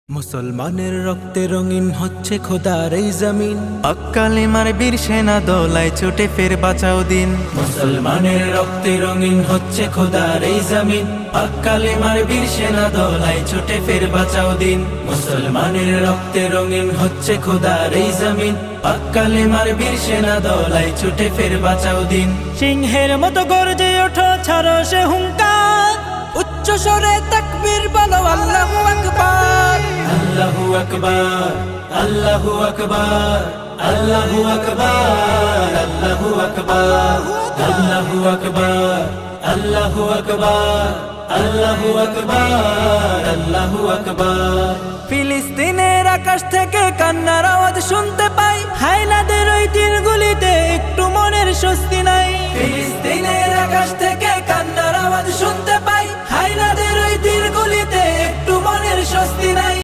মুসলমানের রক্তে রঙিন হচ্ছে খোদার এই জমিন। হক কালিমার বীর সেনা দোলায় ছুটে ফের বাঁচাও দিন। মুসলমানের রক্তে রঙিন হচ্ছে খোদার এই জমিন। হক কালিমার বীর সেনা দোলায় ছুটে ফের বাঁচাও দিন। মুসলমানের রক্তে রঙিন হচ্ছে খোদার এই জমিন। হক কালিমার বীর সেনা দোলায় ছুটে ফের বাঁচাও দিন। সিংহের মতো গর্জে ওঠো, ছাড়ো সে হুঙ্কার, উচ্চ স্বরে তাকবীর বলো আল্লাহু আকবার। আল্লাহু আকবার, আল্লাহু আকবার, আল্লাহু আকবার, আল্লাহু আকবার, আল্লাহু আকবার, আল্লাহু আকবার, আল্লাহু আকবার, আল্লাহু আকবার। ফিলিস্তিনের আকাশ থেকে কান্নার